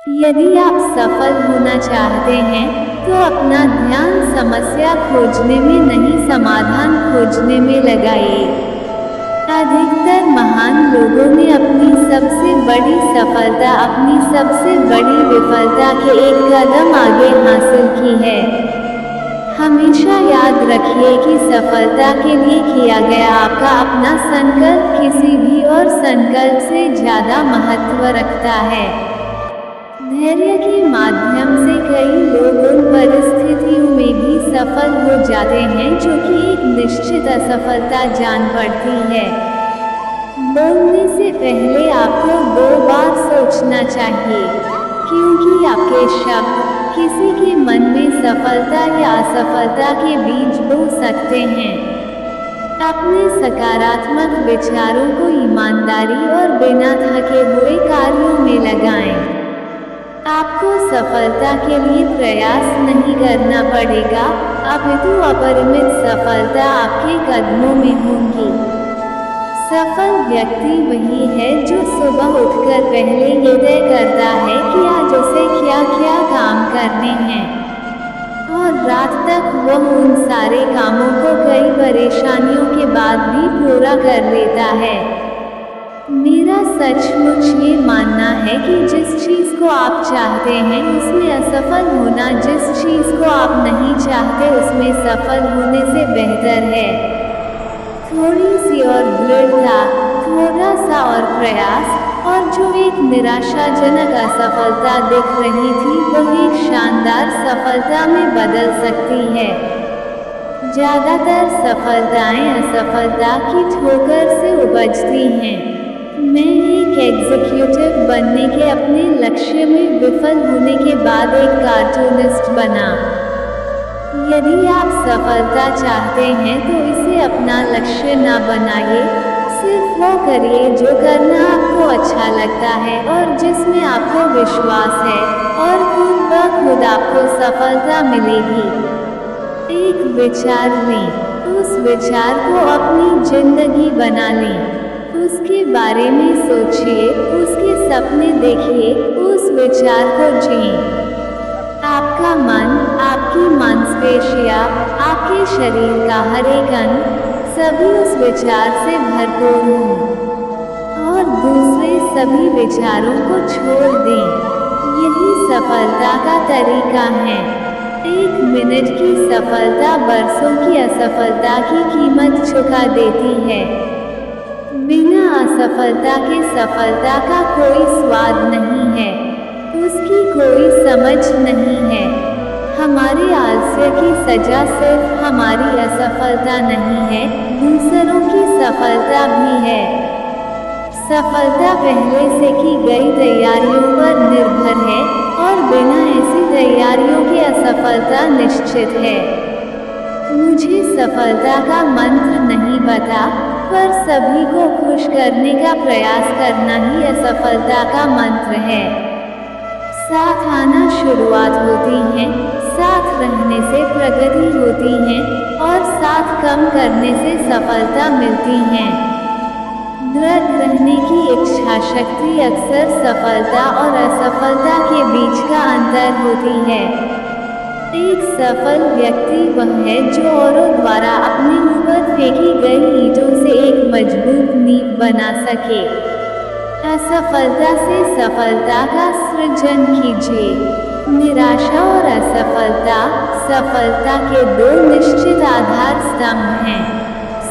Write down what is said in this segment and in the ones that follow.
यदि आप सफल होना चाहते हैं, तो अपना ध्यान समस्या खोजने में नहीं समाधान खोजने में लगाइए। अधिकतर महान लोगों ने अपनी सबसे बड़ी सफलता अपनी सबसे बड़ी विफलता के एक कदम आगे हासिल की है। हमेशा याद रखिए कि सफलता के लिए किया गया आपका अपना संकल्प किसी भी और संकल्प से ज़्यादा महत्व रखता है। धैर्य के माध्यम से कई लोग उन परिस्थितियों में भी सफल हो जाते हैं जो कि एक निश्चित असफलता जान पड़ती है। बोलने से पहले आपको 2 बार सोचना चाहिए, क्योंकि आपके शब्द किसी के मन में सफलता या असफलता के बीज बो सकते हैं। अपने सकारात्मक विचारों को ईमानदारी और बिना थके हुए कार्यों में लगाएं। आपको सफलता के लिए प्रयास नहीं करना पड़ेगा, अपितु अपरिमित सफलता आपके कदमों में होगी। सफल व्यक्ति वही है जो सुबह उठकर पहले ये तय करता है कि आज उसे क्या क्या काम करने हैं, और रात तक वह उन सारे कामों को कई परेशानियों के बाद भी पूरा कर लेता है। मेरा सचमुच ये मानना है कि जिस चीज़ को आप चाहते हैं उसमें असफल होना जिस चीज़ को आप नहीं चाहते उसमें सफल होने से बेहतर है। थोड़ी सी और दृढ़ता, थोड़ा सा और प्रयास, और जो एक निराशाजनक असफलता दिख रही थी वह एक शानदार सफलता में बदल सकती है। ज़्यादातर सफलताएं असफलता की ठोकर से उपजती हैं। मैं एक एग्जीक्यूटिव बनने के अपने लक्ष्य में विफल होने के बाद एक कार्टूनिस्ट बना। यदि आप सफलता चाहते हैं तो इसे अपना लक्ष्य न बनाइए, सिर्फ वो करिए जो करना आपको अच्छा लगता है और जिसमें आपको विश्वास है, और खुद ब खुद आपको सफलता मिलेगी। एक विचार लें, उस विचार को अपनी जिंदगी बना लें, उसके बारे में सोचिए, उसके सपने देखिए, उस विचार को जिए। आपका मन, आपकी मांसपेशियां, आपके शरीर का हर एक अंग सभी उस विचार से भरपूर हों, और दूसरे सभी विचारों को छोड़ दें। यही सफलता का तरीका है। 1 मिनट की सफलता बरसों की असफलता की कीमत चुका देती है। बिना असफलता के सफलता का कोई स्वाद नहीं है, उसकी कोई समझ नहीं है। हमारे आलस्य की सजा सिर्फ हमारी असफलता नहीं है, दूसरों की सफलता भी है। सफलता पहले से की गई तैयारियों पर निर्भर है, और बिना ऐसी तैयारियों के असफलता निश्चित है। मुझे सफलता का मंत्र नहीं पता, पर सभी को खुश करने का प्रयास करना ही असफलता का मंत्र है। साथ आना शुरुआत होती है, साथ रहने से प्रगति होती है, और साथ कम करने से सफलता मिलती है। दृढ़ रहने की इच्छा शक्ति अक्सर सफलता और असफलता के बीच का अंतर होती है। एक सफल व्यक्ति वह है जो औरों द्वारा अपने ऊपर फेंकी गई ईंटों से एक मजबूत नींव बना सके। असफलता से सफलता का सृजन कीजिए। निराशा और असफलता सफलता के 2 निश्चित आधार स्तंभ हैं।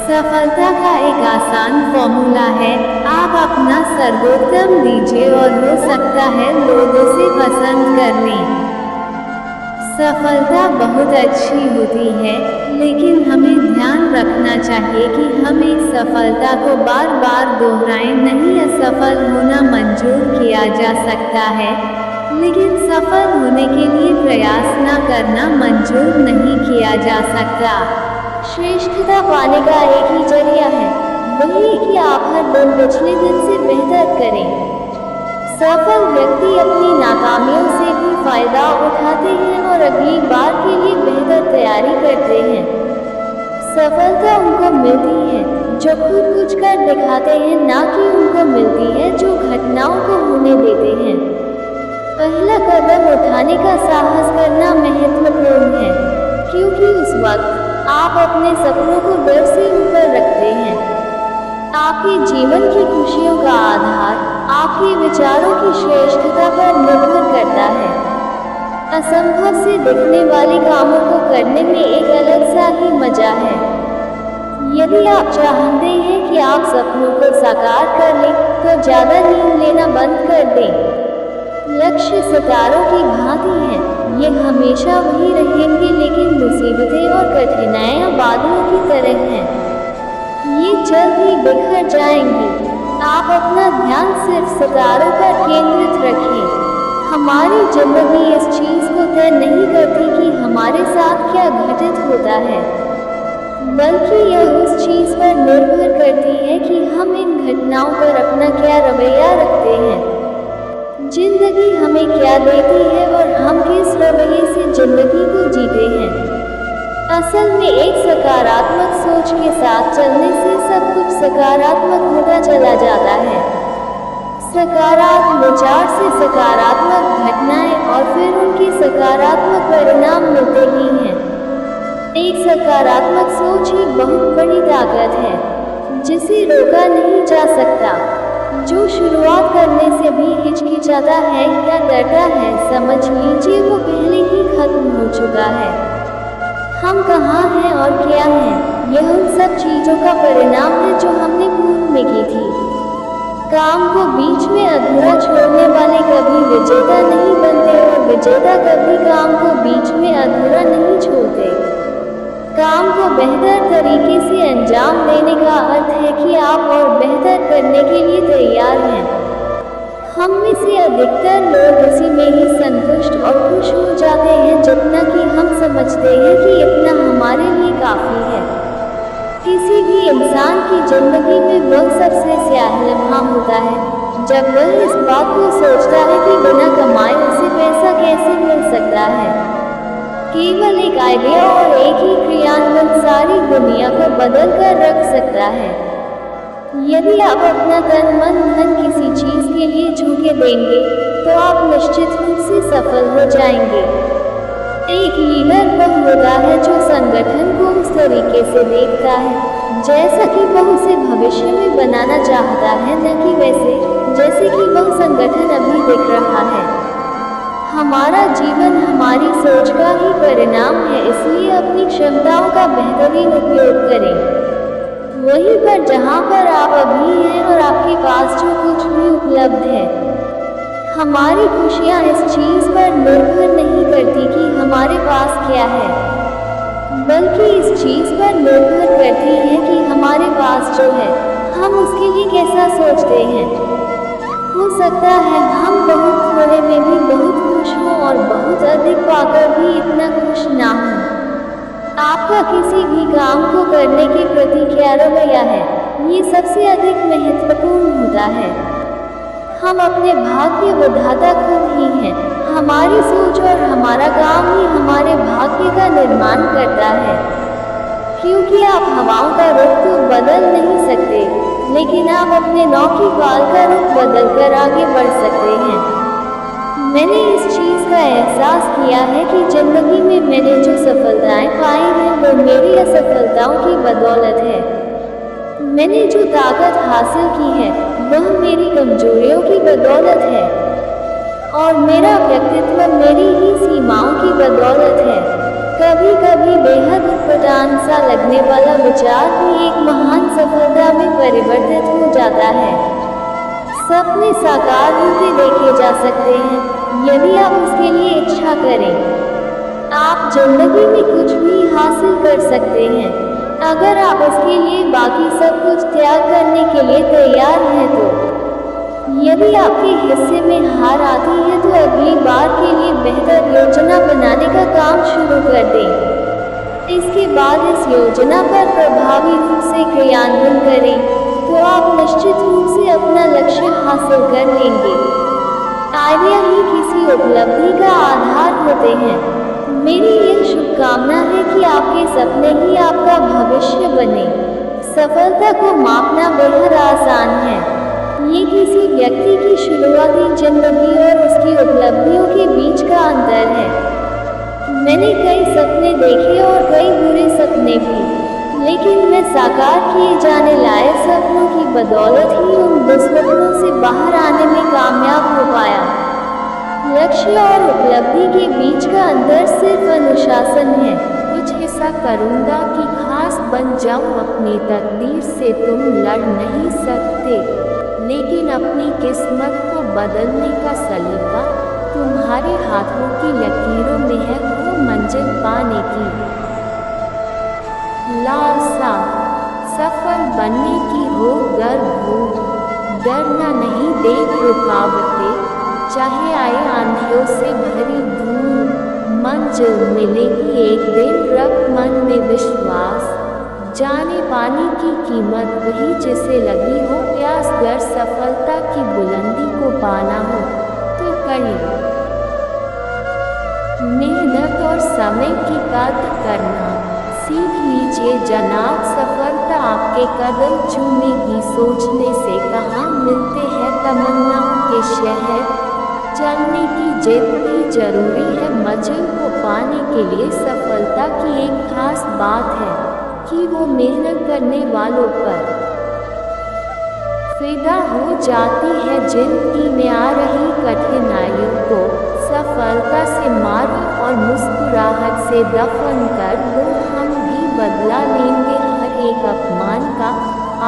सफलता का एक आसान फॉर्मूला है, आप अपना सर्वोत्तम दीजिए और हो सकता है लोग उसे पसंद कर लें। सफलता बहुत अच्छी होती है, लेकिन हमें ध्यान रखना चाहिए कि हम एक सफलता को बार बार दोहराएं नहीं। असफल होना मंजूर किया जा सकता है, लेकिन सफल होने के लिए प्रयास न करना मंजूर नहीं किया जा सकता। श्रेष्ठता पाने का एक ही जरिया है, वही कि आप हर दिन पिछले दिन से बेहतर करें। सफल व्यक्ति अपनी नाकामियों से भी फायदा उठाते हैं और अगली बार के लिए बेहतर तैयारी करते हैं। सफलता उनको मिलती है जो खुद कुछ कर दिखाते हैं, ना कि उनको मिलती है जो घटनाओं को होने देते हैं। पहला कदम उठाने का साहस करना महत्वपूर्ण है, क्योंकि उस वक्त आप अपने सपनों को डर से ऊपर रखते हैं। आपके जीवन की खुशियों का आधार आपके विचारों की श्रेष्ठता पर निर्भर करता है। असंभव से दिखने वाले कामों को करने में एक अलग सा ही मजा है। यदि आप चाहते हैं कि आप सपनों को साकार कर लें, तो ज़्यादा नींद लेना बंद कर दें। लक्ष्य सितारों की भांति हैं, ये हमेशा वही रहेंगे, लेकिन मुसीबतें और कठिनाइयाँ बादलों की तरह हैं, ये जल्द ही बिखर जाएंगी। आप अपना ध्यान सिर्फ सितारों पर केंद्रित रखें। हमारी जिंदगी इस चीज़ को तय नहीं करती कि हमारे साथ क्या घटित होता है, बल्कि यह उस चीज़ पर निर्भर करती है कि हम इन घटनाओं पर अपना क्या रवैया रखते हैं। जिंदगी हमें क्या देती है और हम किस रवैये से जिंदगी को जीते हैं। असल में एक सकारात्मक सोच के साथ चलने से सब कुछ सकारात्मक होता चला जाता है। सकारात्मक विचार से सकारात्मक घटनाएं और फिर उनके सकारात्मक परिणाम मिलते ही हैं। एक सकारात्मक सोच ही बहुत बड़ी ताकत है, जिसे रोका नहीं जा सकता। जो शुरुआत करने से भी हिचकिचाता है या डरता है, समझ लीजिए वो पहले ही खत्म हो चुका है। हम कहाँ हैं और क्या हैं, यह उन सब चीज़ों का परिणाम है जो हमने पूर्व में की थी। काम को बीच में अधूरा छोड़ने वाले कभी विजेता नहीं बनते और विजेता कभी काम को बीच में अधूरा नहीं छोड़ते। काम को बेहतर तरीके से अंजाम देने का अर्थ है कि आप और बेहतर करने के लिए तैयार हैं। हम में से अधिकतर लोग उसी में ही संतुष्ट और खुश हो जाते हैं जितना कि हम समझते हैं कि इतना हमारे लिए काफ़ी है। किसी भी इंसान की जिंदगी में वह सबसे स्याह लम्हा होता है जब वह इस बात को सोचता है कि बिना कमाए उसे पैसा कैसे मिल सकता है। केवल एक आइडिया और एक ही क्रियान्वयन सारी दुनिया को बदल कर रख सकता है। यदि आप अपना तन मन धन किसी चीज़ के लिए झोंके देंगे, तो आप निश्चित रूप से सफल हो जाएंगे। एक लीडर वह होता है जो संगठन को उस तरीके से देखता है जैसा कि वह उसे भविष्य में बनाना चाहता है, न कि वैसे जैसे कि वह संगठन अभी दिख रहा है। हमारा जीवन हमारी सोच का ही परिणाम है, इसलिए अपनी क्षमताओं का बेहतरीन उपयोग करें। वहीं पर जहाँ पर आप अभी हैं और आपके पास जो कुछ भी उपलब्ध है। हमारी खुशियाँ इस चीज़ पर निर्भर नहीं करती कि हमारे पास क्या है, बल्कि इस चीज़ पर निर्भर करती है कि हमारे पास जो है हम उसके लिए कैसा सोचते हैं। हो सकता है हम बहुत थोड़े में भी बहुत खुश हों और बहुत अधिक पाकर भी इतना खुश ना हों। आपका किसी भी काम को करने के प्रति क्या रवैया है, ये सबसे अधिक महत्वपूर्ण होता है। हम अपने भाग्य विधाता खुद ही हैं। हमारी सोच और हमारा काम ही हमारे भाग्य का निर्माण करता है। क्योंकि आप हवाओं का रुख तो बदल नहीं सकते, लेकिन आप अपने नौकी बाल का रुख बदल कर आगे बढ़ सकते हैं। मैंने इस चीज़ का एहसास किया है कि जिंदगी में मैंने जो सफलताएं पाई हैं वो मेरी असफलताओं की बदौलत है। मैंने जो ताकत हासिल की है वह मेरी कमजोरियों की बदौलत है, और मेरा व्यक्तित्व मेरी ही सीमाओं की बदौलत है। कभी कभी बेहद उटपटांग सा लगने वाला विचार भी एक महान सफलता में परिवर्तित हो जाता है। सपने साकार होते देखे जा सकते हैं यदि आप उसके लिए इच्छा करें। आप जिंदगी में कुछ भी हासिल कर सकते हैं अगर आप उसके लिए बाकी सब कुछ त्याग करने के लिए तैयार हैं तो। यदि आपके हिस्से में हार आती है तो अगली बार के लिए बेहतर योजना बनाने का काम शुरू कर दें। इसके बाद इस योजना पर प्रभावी रूप से क्रियान्वयन करें तो आप निश्चित रूप से अपना लक्ष्य हासिल कर लेंगे। आइडिया ही किसी उपलब्धि का आधार होते हैं। मेरी यह शुभकामना है कि आपके सपने ही आपका भविष्य बने। सफलता को मापना बेहद आसान है, ये किसी व्यक्ति की शुरुआती जिंदगी और उसकी उपलब्धियों के बीच का अंतर है। मैंने कई सपने देखे और कई बुरे सपने भी, लेकिन मैं साकार किए जाने लायक सपनों की बदौलत ही उन दुस्वप्नों से बाहर आने में कामयाब हो पाया। लक्ष्य और उपलब्धि के बीच का अंतर सिर्फ अनुशासन है। कुछ ऐसा करूँगा कि खास बन जाऊँ। अपनी तकदीर से तुम लड़ नहीं सकते, लेकिन अपनी किस्मत को बदलने का सलीका तुम्हारे हाथों की लकीरों में है, वो मंजिल पाने की लालसा। सफल बनने की हो गर भूख, डरना नहीं, देख रुकावटें, चाहे आए आंधियों से भरी धूल, मंजिल मिलेगी एक दिन, रख मन में विश्वास। जाने पानी की कीमत वही जिसे लगी हो प्यास। गर सफलता की बुलंदी को पाना हो तो कड़ी मेहनत और समय की कद्र करना सीख लीजिए जनाब। सफलता आपके कदम चूमेगी, सोचने से कहाँ मिलते हैं तमन्नाओं के शहर। चलने की जिद भी जरूरी है मंजिल को पाने के लिए। सफलता की एक खास बात है कि वो मेहनत करने वालों पर फिदा हो जाती है। जिंदगी में आ रही कठिनाइयों को सफलता से मारो और मुस्कुराहट से दफन कर दो। हम भी बदला लेंगे हर एक अपमान का,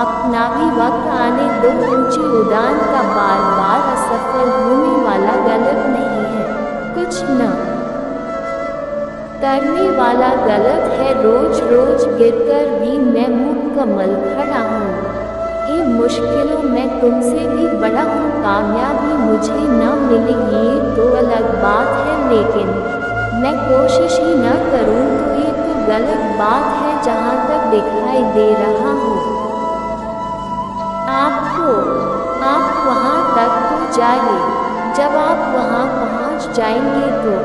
अपना भी वक्त आने दो। ऊंची उड़ान का बार बार असफल होने वाला गलत नहीं है, कुछ न करने वाला गलत है। रोज रोज गिरकर भी मैं मुकम्मल खड़ा हूँ। इन मुश्किलों में तुमसे भी बड़ा हूँ। कामयाबी मुझे न मिलेगी ये तो अलग बात है, लेकिन मैं कोशिश ही न करूँ तो ये तो गलत बात है। जहाँ तक दिखाई दे रहा हो आपको, आप वहाँ तक तो जाइए। जब आप वहाँ पहुँच जाएंगे तो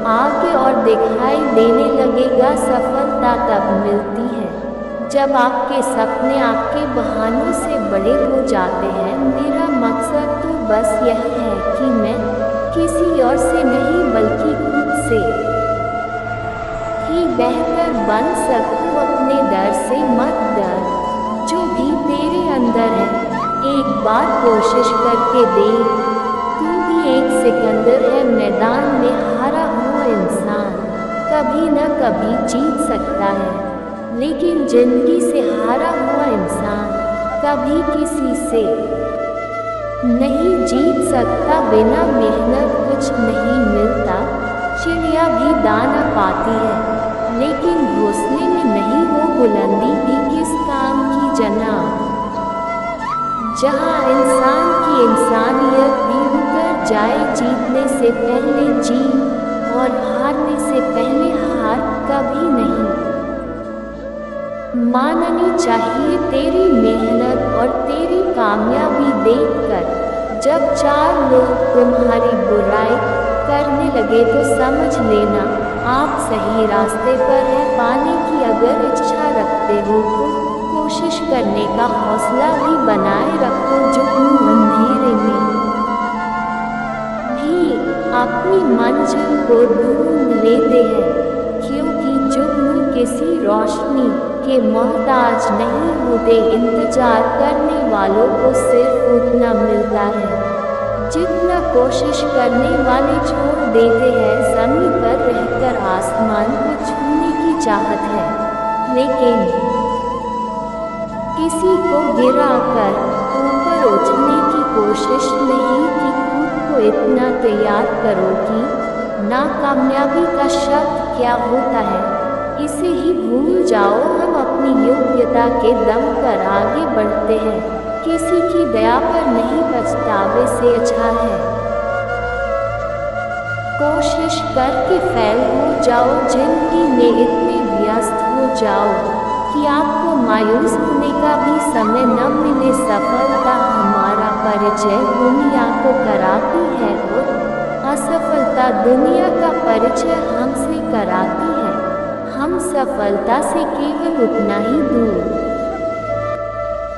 आगे और दिखाई देने लगेगा। सफलता तब मिलती है जब आपके सपने आपके बहानों से बड़े हो जाते हैं। मेरा मकसद तो बस यह है कि मैं किसी और से नहीं बल्कि खुद से ही बेहतर बन सकूं। अपने डर से मत डर, जो भी तेरे अंदर है एक बार कोशिश करके देख। तू भी एक सिकंदर है, मैदान में हारा हुआ इंसान कभी न कभी जीत सकता है, लेकिन जिंदगी से हारा हुआ इंसान कभी किसी से नहीं जीत सकता। बिना मेहनत कुछ नहीं मिलता। चिड़िया भी दाना पाती है, लेकिन घोंसले में नहीं। वो बुलंदी भी किस काम की जनाब, जहाँ इंसान की इंसानियत भी उतर जाए। जीतने से पहले जीत और हारने से पहले हार कभी नहीं माननी चाहिए। तेरी मेहनत और तेरी कामयाबी देखकर जब चार लोग तुम्हारी बुराई करने लगे तो समझ लेना आप सही रास्ते पर हैं। पाने की अगर इच्छा रखते हो तो कोशिश करने का हौसला भी बनाए रखो। जो अंधेरे में भी अपनी मंजिल को ढूंढ लेते हैं, क्योंकि जुगनू किसी रोशनी के मोहताज नहीं होते। इंतजार करने वालों को सिर्फ उतना मिलता है जितना कोशिश करने वाले छोड़ देते हैं। ज़मीन पर रहकर आसमान को छूने की चाहत है, लेकिन किसी को गिराकर ऊपर उठने की कोशिश नहीं की। खुद को इतना तैयार करो कि नाकामयाबी का शब्द क्या होता है इसे ही भूल जाओ। हम अपनी योग्यता के दम पर आगे बढ़ते हैं, किसी की दया पर नहीं। पछतावे से अच्छा है कोशिश करके फेल हो जाओ। जिंदगी में इतने व्यस्त हो जाओ कि आपको मायूस होने का भी समय न मिले। सफलता हमारा परिचय दुनिया को कराती है और असफलता दुनिया का परिचय हमसे कराती है। हम सफलता से केवल उतना ही दूर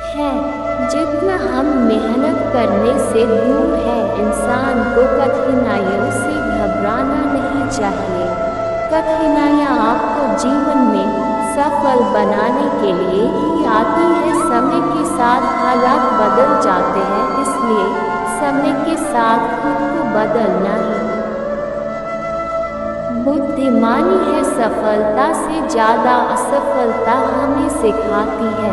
हैं जितना हम मेहनत करने से दूर है। इंसान को कठिनाइयों से घबराना नहीं चाहिए। कठिनाइयाँ आपको जीवन में सफल बनाने के लिए ही आती है। समय के साथ हालात बदल जाते हैं, इसलिए समय के साथ खुद को बदलना ही बुद्धिमानी है। सफलता से ज़्यादा असफलता हमें सिखाती है।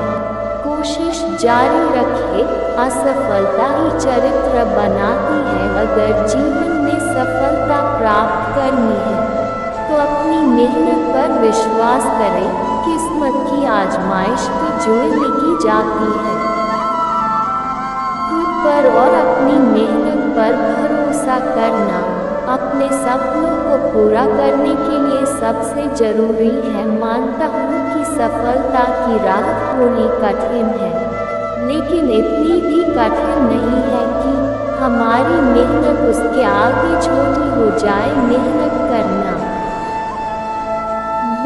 कोशिश जारी रखें, असफलता ही चरित्र बनाती है। अगर जीवन में सफलता प्राप्त करनी है तो अपनी मेहनत पर विश्वास करें। किस्मत की आजमाइश तो जोड़ लिखी जाती है। खुद पर और अपनी मेहनत पर भरोसा करना अपने सपनों को पूरा करने के लिए सबसे जरूरी है। मानता हूँ कि सफलता की राह थोड़ी कठिन है, लेकिन इतनी भी कठिन नहीं है कि हमारी मेहनत उसके आगे छोटी हो जाए। मेहनत करना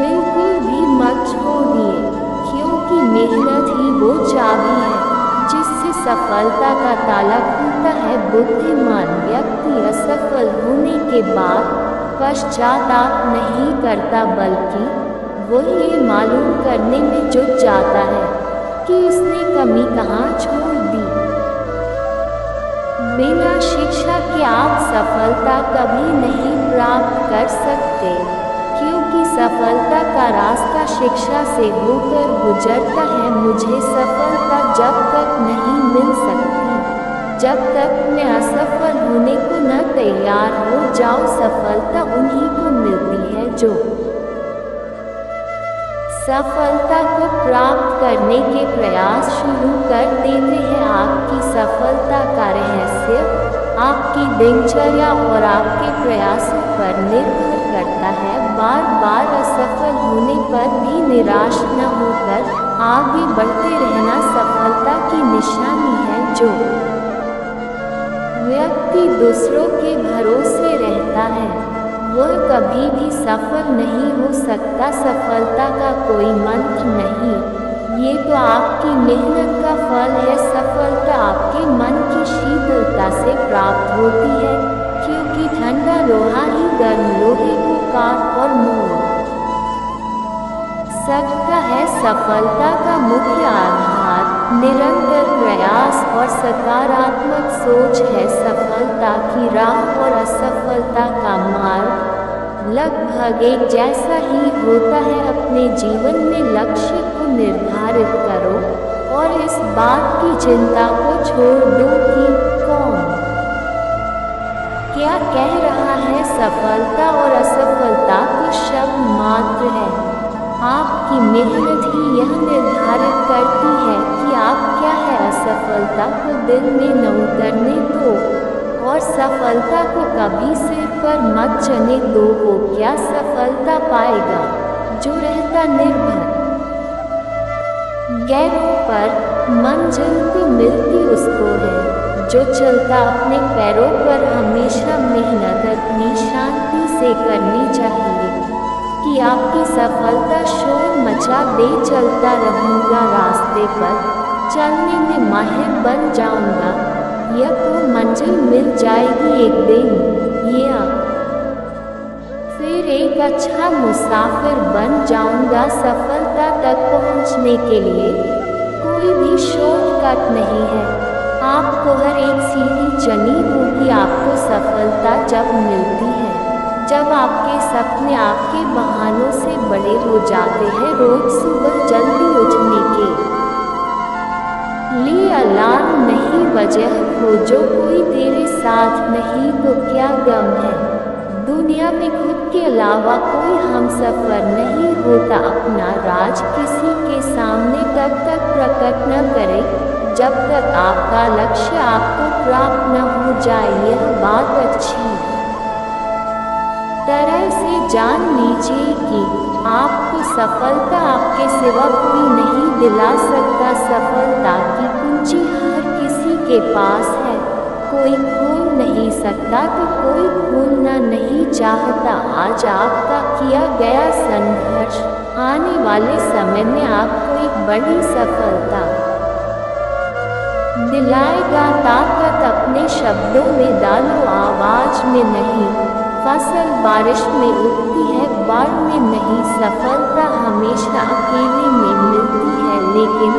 बिल्कुल भी मत छोड़िए, क्योंकि मेहनत ही वो चाबी है जिससे सफलता का ताला खुलता है। बुद्धिमान व्यक्ति असफल होने के बाद पश्चाताप नहीं करता, बल्कि वो ये मालूम करने में जुट जाता है कि उसने कमी कहाँ छोड़ दी। बिना शिक्षा के आप सफलता कभी नहीं प्राप्त कर सकते, क्योंकि सफलता का रास्ता शिक्षा से होकर गुजरता है। मुझे सफलता जब तक नहीं मिल सकती जब तक मैं असफल होने को न तैयार हो जाऊं। सफलता उन्हीं को मिलती है जो सफलता को प्राप्त करने के प्रयास शुरू कर देते हैं। आपकी सफलता का रहस्य आपकी दिनचर्या और आपके प्रयासों पर निर्भर करता है। बार बार असफल होने पर भी निराश न होकर आगे बढ़ते रहना सफलता की निशानी है। जो व्यक्ति दूसरों के भरोसे रहता है वह कभी भी सफल नहीं हो सकता। सफलता का कोई मंत्र नहीं, ये तो आपकी मेहनत का फल है। सफलता आपके मन की शीतलता से प्राप्त होती है, क्योंकि ठंडा लोहा ही गर्म लोहे को काट और मोड़ सकता है। सफलता का मुख्य आधार निरंतर प्रयास और सकारात्मक सोच है। सफलता की राह और असफलता का मार्ग लगभग एक जैसा ही होता है। अपने जीवन में लक्ष्य को निर्धारित करो और इस बात की चिंता को छोड़ दो कि कौन क्या कह रहा है। सफलता और असफलता तो शब्द मात्र है। आपकी मेहनत ही यह निर्धारित करती है कि आप क्या है। असफलता को दिल में न उतरने दो और सफलता को कभी सिर पर मत चढ़ने दो। वो क्या सफलता पाएगा जो रहता निर्भर गैरों पर, मंजिल तो मिलती उसको है जो चलता अपने पैरों पर। हमेशा मेहनत अपनी शांति से करनी चाहिए कि आपकी सफलता शोर मचा दे। चलता रहूँगा रास्ते पर, चलने में माहिर बन जाऊँगा, यह तो मंजिल मिल जाएगी एक दिन। या फिर एक अच्छा मुसाफिर बन जाऊँगा। सफलता तक पहुँचने के लिए कोई भी शॉर्टकट नहीं है। आपको हर एक सीढ़ी चढ़नी होगी। आपको सफलता जब मिलती है जब आपके सपने आपके बहानों से बड़े हो जाते हैं। रोज सुबह जल्दी उठने के लिए अलार्म नहीं वजह हो जो कोई तेरे साथ नहीं तो क्या गम है। दुनिया में खुद के अलावा कोई हमसफर नहीं होता। अपना राज किसी के सामने तब तक प्रकट न करे जब तक आपका लक्ष्य आपको प्राप्त न हो जाए। यह बात अच्छी तरह से जान लीजिए कि आपको सफलता आपके सिवा कोई नहीं दिला सकता। सफलता की कुंजी हर किसी के पास है, कोई खोल नहीं सकता तो कोई खोलना नहीं चाहता। आज आपका किया गया संघर्ष आने वाले समय में आपको एक बड़ी सफलता दिलाएगा ताकत अपने शब्दों में डालो आवाज में नहीं। फसल बारिश में उगती है बाढ़ में नहीं। सफलता हमेशा अकेले में मिलती है लेकिन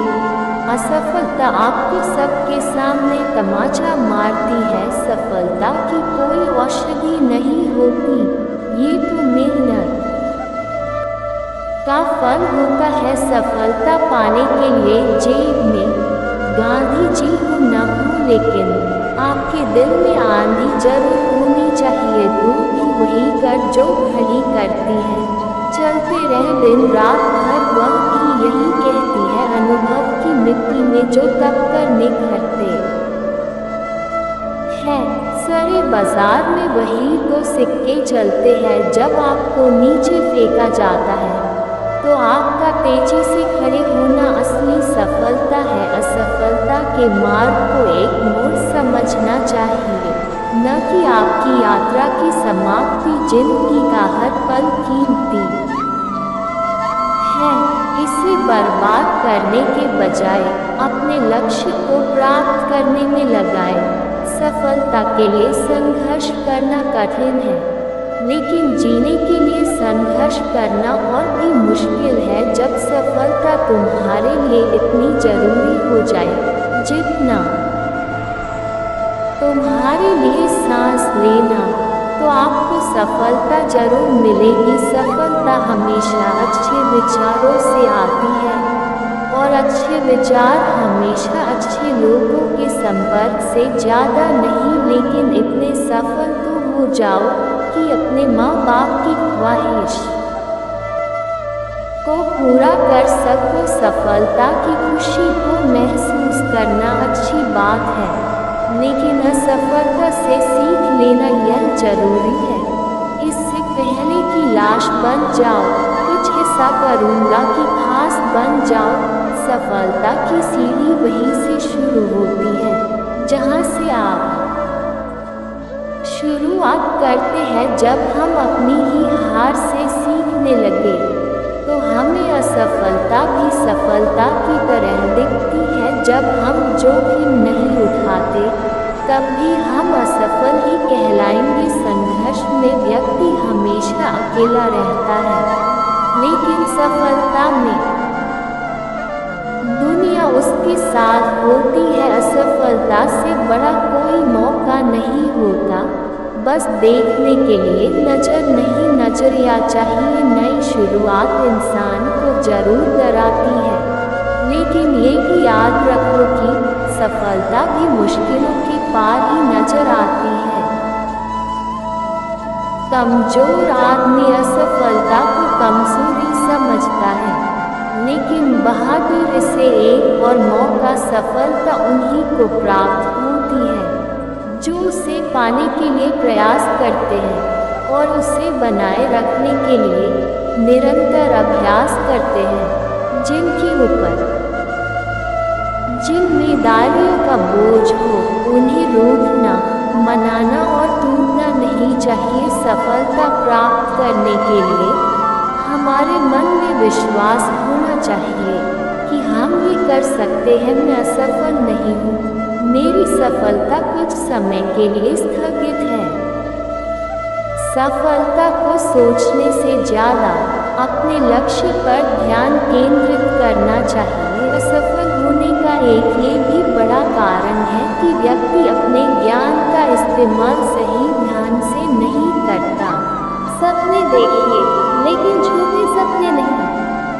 असफलता आपको सबके सामने तमाचा मारती है। सफलता की कोई औषधि नहीं होती, ये तो मेहनत का फल होता है। सफलता पाने के लिए जेब में गांधी जी को न हो लेकिन आपके दिल में आंधी जरूर होनी चाहिए। तू भी वही कर जो घड़ी करती है, चलते रहे दिन रात भर। वह भी यही कहती है अनुभव की मिट्टी में जो तप कर निखरते हैं। सारे बाजार में वही तो सिक्के चलते हैं। जब आपको नीचे फेंका जाता है तो आपका तेजी से खड़े होना असली सफलता है। असफलता के मार्ग को एक मोड़ समझना चाहिए, न कि आपकी यात्रा की समाप्ति। जिंदगी का हर पल कीमती है, इसे बर्बाद करने के बजाय अपने लक्ष्य को प्राप्त करने में लगाएं। सफलता के लिए संघर्ष करना कठिन है लेकिन जीने के लिए संघर्ष करना और भी मुश्किल है। जब सफलता तुम्हारे लिए इतनी जरूरी हो जाए जितना तुम्हारे लिए सांस लेना, तो आपको सफलता जरूर मिलेगी। सफलता हमेशा अच्छे विचारों से आती है और अच्छे विचार हमेशा अच्छे लोगों के संपर्क से। ज़्यादा नहीं लेकिन इतने सफल तो हो जाओ कि अपने माँ बाप की ख्वाहिश को पूरा कर सको। सफलता की खुशी को महसूस करना अच्छी बात है लेकिन असफलता से सीख लेना यह जरूरी है। इससे पहले कि लाश बन जाओ, कुछ हिस्सा करूँगा कि घास बन जाओ। सफलता की सीढ़ी वहीं से शुरू होती है जहाँ से आप शुरुआत करते हैं। जब हम अपनी ही हार से सीखने लगे तो हमें असफलता भी सफलता की तरह दिखती है। जब हम जोखिम नहीं उठाते तब भी हम असफल ही कहलाएंगे। संघर्ष में व्यक्ति हमेशा अकेला रहता है लेकिन सफलता में दुनिया उसके साथ होती है। असफलता से बड़ा कोई मौका नहीं होता, बस देखने के लिए नजर नहीं। नजरिया चाहिए। नई शुरुआत इंसान को जरूर डराती है लेकिन ये भी याद रखो कि सफलता भी मुश्किलों के पार ही नजर आती है। कमजोर आदमी असफलता को कमजोरी समझता है लेकिन बहादुर से एक और मौका सफलता उन्हीं को प्राप्त होती है जो उसे पाने के लिए प्रयास करते हैं और उसे बनाए रखने के लिए निरंतर अभ्यास करते हैं। जिनके ऊपर जिम्मेदारियों का बोझ हो उन्हें रोकना, मनाना और टूटना नहीं चाहिए। सफलता प्राप्त करने के लिए हमारे मन में विश्वास होना चाहिए कि हम ये कर सकते हैं। मैं असफल नहीं हूँ, मेरी सफलता कुछ समय के लिए स्थगित है। सफलता को सोचने से ज़्यादा अपने लक्ष्य पर ध्यान केंद्रित करना चाहिए। असफल होने का एक ये भी बड़ा कारण है कि व्यक्ति अपने ज्ञान का इस्तेमाल सही ध्यान से नहीं करता। सपने देखिए लेकिन छोटे सपने नहीं,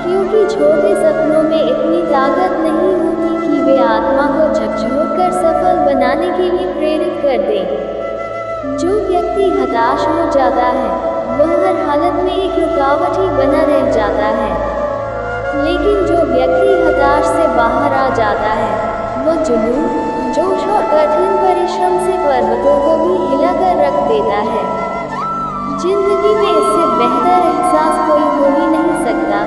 क्योंकि छोटे सपनों में इतनी ताकत नहीं होती कि वे आत्मा को झकझोरकर सफल बनाने के लिए प्रेरित कर दें। जो व्यक्ति हताश हो जाता है वह हर हालत में एक रुकावट ही बना रह जाता है, लेकिन जो व्यक्ति हताश से बाहर आ जाता है वह जुनून, जोश और कठिन परिश्रम से पर्वतों को भी हिलाकर रख देता है। जिंदगी में इससे बेहतर एहसास कोई हो ही नहीं सकता।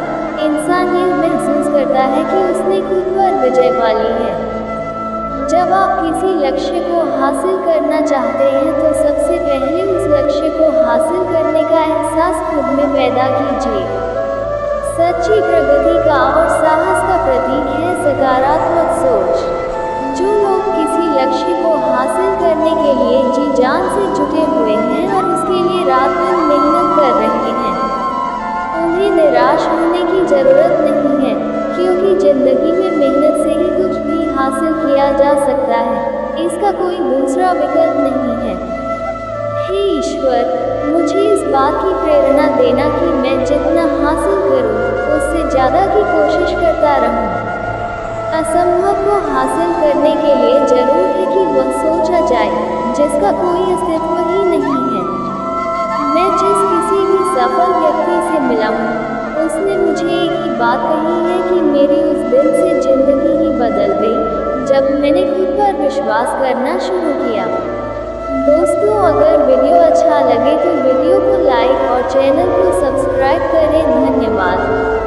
इंसान ये महसूस करता है कि उसने खुद पर विजय पा ली है। जब आप किसी लक्ष्य को हासिल करना चाहते हैं तो सबसे पहले उस लक्ष्य को हासिल करने का एहसास खुद में पैदा कीजिए। सच्ची प्रगति का और साहस का प्रतीक है सकारात्मक सोच। जो लोग किसी लक्ष्य को हासिल करने के लिए जी जान से जुटे हुए हैं और उसके लिए रात दिन मेहनत कर रहे हैं, उन्हें निराश होने की जरूरत नहीं है, क्योंकि जिंदगी में मेहनत से ही कुछ भी हासिल किया जा सकता है। इसका कोई दूसरा विकल्प नहीं है। हे ईश्वर, मुझे इस बात की प्रेरणा देना कि मैं जितना हासिल करूं, उससे ज़्यादा की कोशिश करता रहूं। असंभव को हासिल करने के लिए जरूर है कि वह सोचा जाए जिसका कोई अस्तित्व ही नहीं है। मैं जिस किसी भी सफल व्यक्ति से मिला हूँ, उसने मुझे एक ही बात कही है कि मेरी उस दिन से जिंदगी ही बदल गई जब मैंने खुद पर विश्वास करना शुरू किया। दोस्तों, अगर वीडियो अच्छा लगे तो वीडियो को लाइक और चैनल को सब्सक्राइब करें। धन्यवाद।